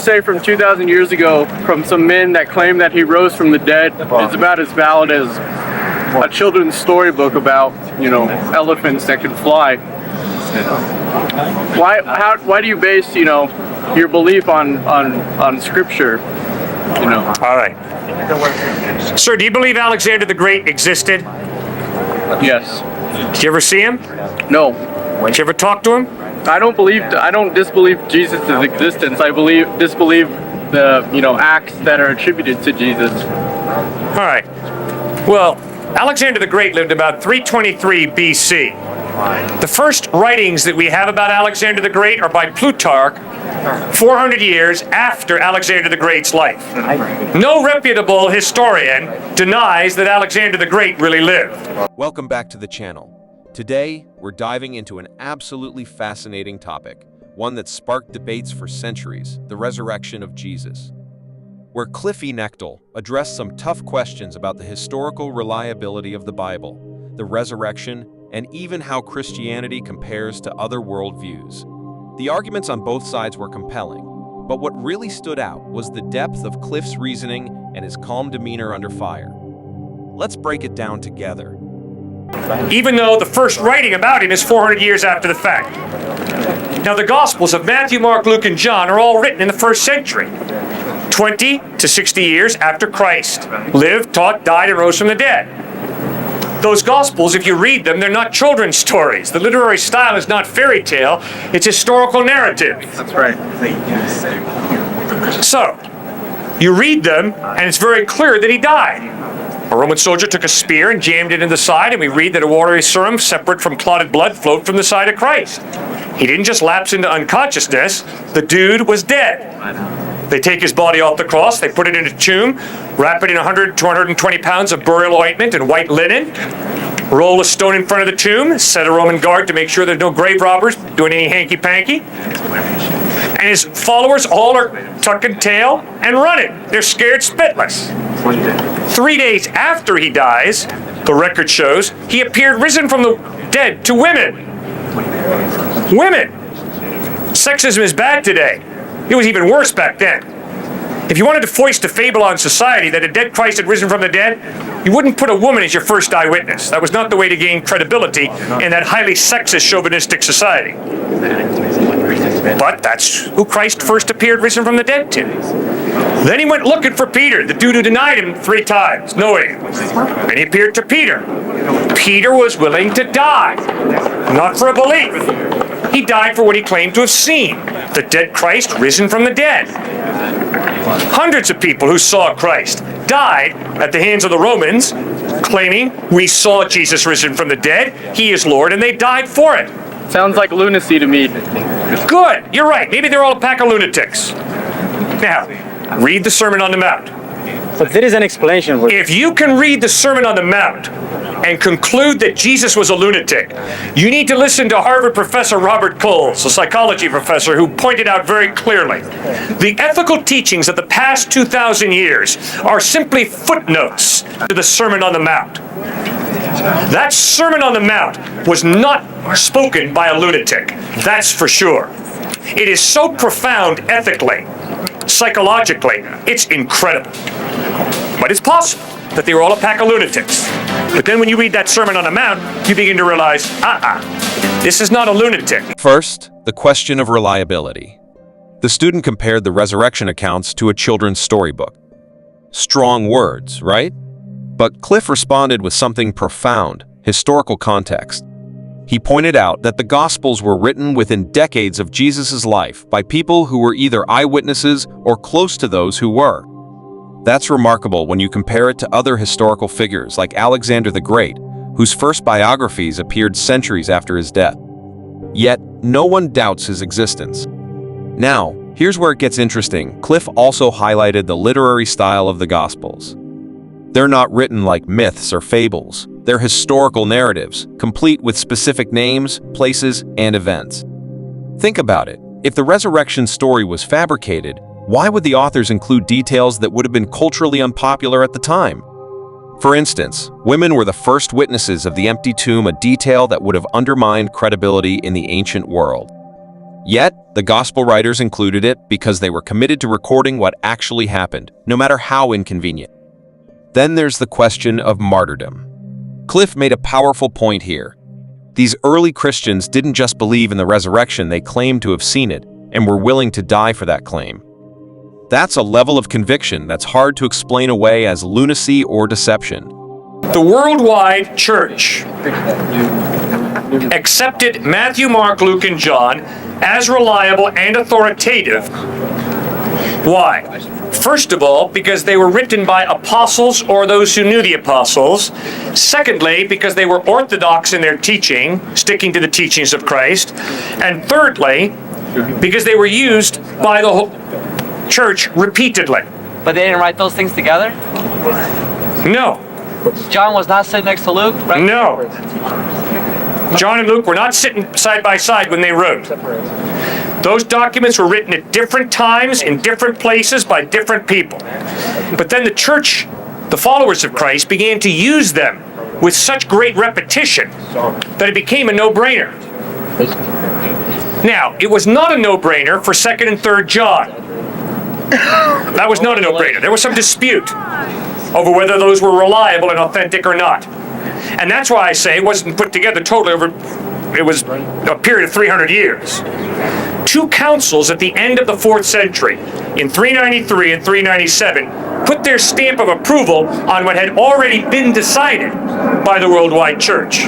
Say from 2,000 years ago from some men that claim that he rose from the dead is about as valid as a children's storybook about, elephants that can fly. Why do you base, your belief on scripture? All right. Sir, do you believe Alexander the Great existed? Yes. Did you ever see him? No. Did you ever talk to him? I don't disbelieve Jesus' existence. I disbelieve the, acts that are attributed to Jesus. All right. Well, Alexander the Great lived about 323 BC. The first writings that we have about Alexander the Great are by Plutarch, 400 years after Alexander the Great's life. No reputable historian denies that Alexander the Great really lived. Welcome back to the channel. Today, we're diving into an absolutely fascinating topic, one that sparked debates for centuries, the resurrection of Jesus. Where Cliffe Knechtle addressed some tough questions about the historical reliability of the Bible, the resurrection, and even how Christianity compares to other worldviews. The arguments on both sides were compelling, but what really stood out was the depth of Cliffe's reasoning and his calm demeanor under fire. Let's break it down together. Even though the first writing about him is 400 years after the fact. Now, the Gospels of Matthew, Mark, Luke, and John are all written in the first century, 20 to 60 years after Christ lived, taught, died, and rose from the dead. Those Gospels, if you read them, they're not children's stories. The literary style is not fairy tale, it's historical narrative. That's right. So, you read them, and it's very clear that he died. A Roman soldier took a spear and jammed it in the side, and we read that a watery serum separate from clotted blood flowed from the side of Christ. He didn't just lapse into unconsciousness, the dude was dead. They take his body off the cross, they put it in a tomb, wrap it in 100 to 120 pounds of burial ointment and white linen, roll a stone in front of the tomb, set a Roman guard to make sure there's no grave robbers doing any hanky-panky. And his followers all are tucking tail and running. They're scared spitless. 3 days after he dies, the record shows, he appeared risen from the dead to women. Women! Sexism is bad today. It was even worse back then. If you wanted to foist a fable on society that a dead Christ had risen from the dead, you wouldn't put a woman as your first eyewitness. That was not the way to gain credibility in that highly sexist, chauvinistic society. But that's who Christ first appeared risen from the dead to. Then he went looking for Peter, the dude who denied him 3 times, knowing him. And he appeared to Peter. Peter was willing to die, not for a belief. He died for what he claimed to have seen, the dead Christ risen from the dead. Hundreds of people who saw Christ died at the hands of the Romans, claiming, we saw Jesus risen from the dead, he is Lord, and they died for it. Sounds like lunacy to me. Good, you're right. Maybe they're all a pack of lunatics. Now, read the Sermon on the Mount. But there is an explanation. If you can read the Sermon on the Mount and conclude that Jesus was a lunatic, you need to listen to Harvard professor Robert Coles, a psychology professor, who pointed out very clearly the ethical teachings of the past 2,000 years are simply footnotes to the Sermon on the Mount. That Sermon on the Mount was not spoken by a lunatic, that's for sure. It is so profound ethically, psychologically, it's incredible. But it's possible that they were all a pack of lunatics. But then when you read that Sermon on the Mount, you begin to realize, this is not a lunatic. First, the question of reliability. The student compared the resurrection accounts to a children's storybook. Strong words, right? But Cliffe responded with something profound, historical context. He pointed out that the Gospels were written within decades of Jesus' life by people who were either eyewitnesses or close to those who were. That's remarkable when you compare it to other historical figures like Alexander the Great, whose first biographies appeared centuries after his death. Yet, no one doubts his existence. Now, here's where it gets interesting. Cliffe also highlighted the literary style of the Gospels. They're not written like myths or fables. They're historical narratives, complete with specific names, places, and events. Think about it. If the resurrection story was fabricated, why would the authors include details that would have been culturally unpopular at the time? For instance, women were the first witnesses of the empty tomb, a detail that would have undermined credibility in the ancient world. Yet, the gospel writers included it because they were committed to recording what actually happened, no matter how inconvenient. Then there's the question of martyrdom. Cliffe made a powerful point here. These early Christians didn't just believe in the resurrection, they claimed to have seen it, and were willing to die for that claim. That's a level of conviction that's hard to explain away as lunacy or deception. The worldwide church accepted Matthew, Mark, Luke, and John as reliable and authoritative. Why? First of all, because they were written by apostles or those who knew the apostles. Secondly, because they were orthodox in their teaching, sticking to the teachings of Christ. And thirdly, because they were used by the whole church repeatedly. But they didn't write those things together? No. John was not sitting next to Luke, right? No. John and Luke were not sitting side by side when they wrote. Those documents were written at different times, in different places, by different people. But then the church, the followers of Christ, began to use them with such great repetition that it became a no-brainer. Now, it was not a no-brainer for 2nd and 3rd John. That was not a no-brainer. There was some dispute over whether those were reliable and authentic or not. And that's why I say it wasn't put together totally over, it was a period of 300 years. 2 councils at the end of the 4th century, in 393 and 397, put their stamp of approval on what had already been decided by the worldwide church.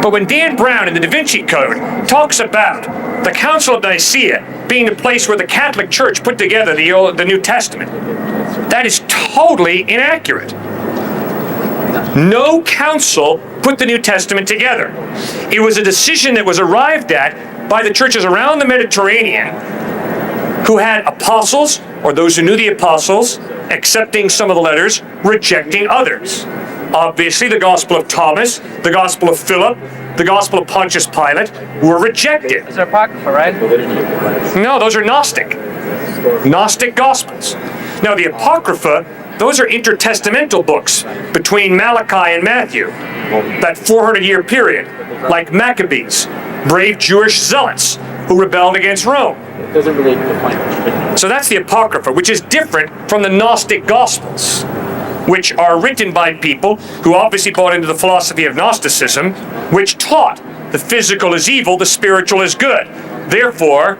But when Dan Brown in the Da Vinci Code talks about the Council of Nicaea being the place where the Catholic Church put together the New Testament, that is totally inaccurate. No council put the New Testament together. It was a decision that was arrived at by the churches around the Mediterranean who had apostles, or those who knew the apostles, accepting some of the letters, rejecting others. Obviously, the Gospel of Thomas, the Gospel of Philip, the Gospel of Pontius Pilate were rejected. It's Apocrypha, right? No, those are Gnostic. Gnostic Gospels. Now, the Apocrypha, those are intertestamental books between Malachi and Matthew, that 400-year period, like Maccabees, brave Jewish zealots who rebelled against Rome. So that's the Apocrypha, which is different from the Gnostic Gospels, which are written by people who obviously bought into the philosophy of Gnosticism, which taught the physical is evil, the spiritual is good. Therefore,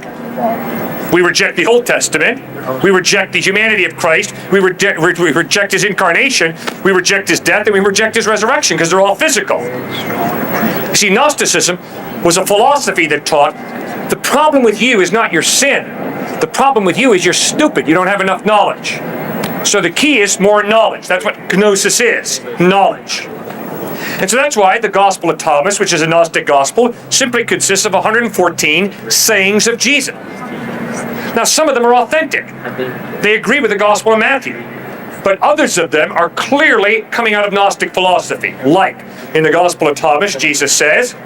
we reject the Old Testament, we reject the humanity of Christ, we reject his incarnation, we reject his death, and we reject his resurrection, because they're all physical. You see, Gnosticism was a philosophy that taught the problem with you is not your sin. The problem with you is you're stupid. You don't have enough knowledge. So the key is more knowledge. That's what gnosis is, knowledge. And so that's why the Gospel of Thomas, which is a Gnostic gospel, simply consists of 114 sayings of Jesus. Now, some of them are authentic. They agree with the Gospel of Matthew. But others of them are clearly coming out of Gnostic philosophy. Like, in the Gospel of Thomas, Jesus says,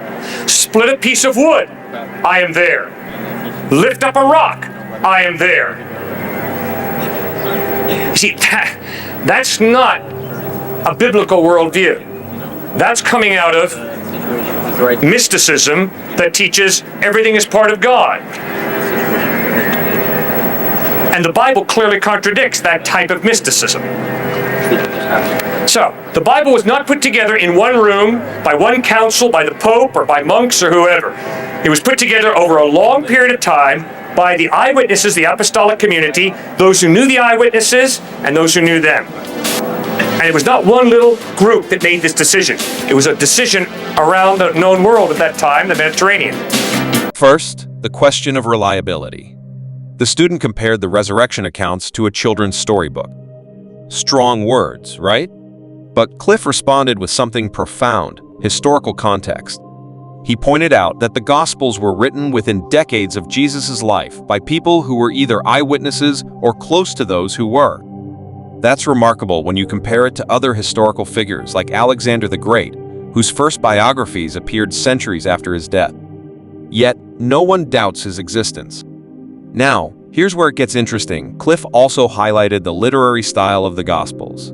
"Split a piece of wood, I am there. Lift up a rock, I am there." See, that's not a biblical worldview. That's coming out of mysticism that teaches everything is part of God. And the Bible clearly contradicts that type of mysticism. So, the Bible was not put together in one room, by one council, by the Pope, or by monks, or whoever. It was put together over a long period of time by the eyewitnesses, the apostolic community, those who knew the eyewitnesses, and those who knew them. And it was not one little group that made this decision. It was a decision around the known world at that time, the Mediterranean. First, the question of reliability. The student compared the resurrection accounts to a children's storybook. Strong words, right? But Cliffe responded with something profound, historical context. He pointed out that the Gospels were written within decades of Jesus' life by people who were either eyewitnesses or close to those who were. That's remarkable when you compare it to other historical figures like Alexander the Great, whose first biographies appeared centuries after his death. Yet, no one doubts his existence. Now, here's where it gets interesting. Cliffe also highlighted the literary style of the Gospels.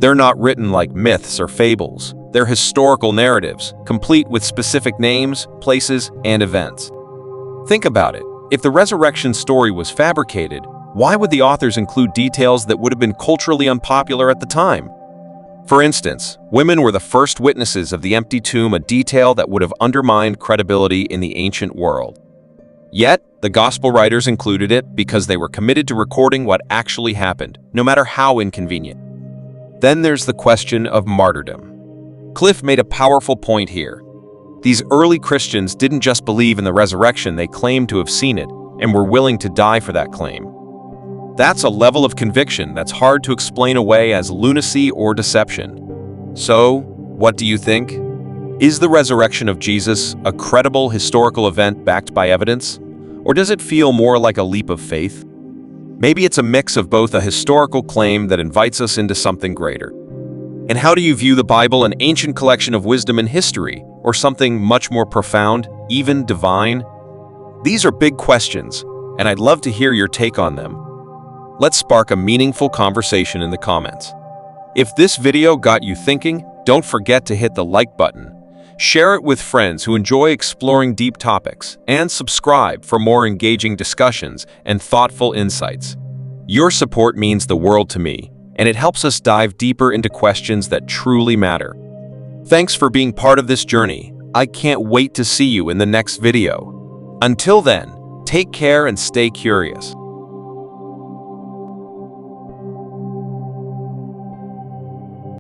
They're not written like myths or fables. They're historical narratives, complete with specific names, places, and events. Think about it. If the resurrection story was fabricated, why would the authors include details that would have been culturally unpopular at the time? For instance, women were the first witnesses of the empty tomb, a detail that would have undermined credibility in the ancient world. Yet, the gospel writers included it because they were committed to recording what actually happened, no matter how inconvenient. Then there's the question of martyrdom. Cliffe made a powerful point here. These early Christians didn't just believe in the resurrection, they claimed to have seen it and were willing to die for that claim. That's a level of conviction that's hard to explain away as lunacy or deception. So, what do you think? Is the resurrection of Jesus a credible historical event backed by evidence? Or does it feel more like a leap of faith? Maybe it's a mix of both, a historical claim that invites us into something greater. And how do you view the Bible, an ancient collection of wisdom and history, or something much more profound, even divine? These are big questions, and I'd love to hear your take on them. Let's spark a meaningful conversation in the comments. If this video got you thinking, don't forget to hit the like button, share it with friends who enjoy exploring deep topics, and subscribe for more engaging discussions and thoughtful insights. Your support means the world to me, and it helps us dive deeper into questions that truly matter. Thanks for being part of this journey. I can't wait to see you in the next video. Until then, take care and stay curious.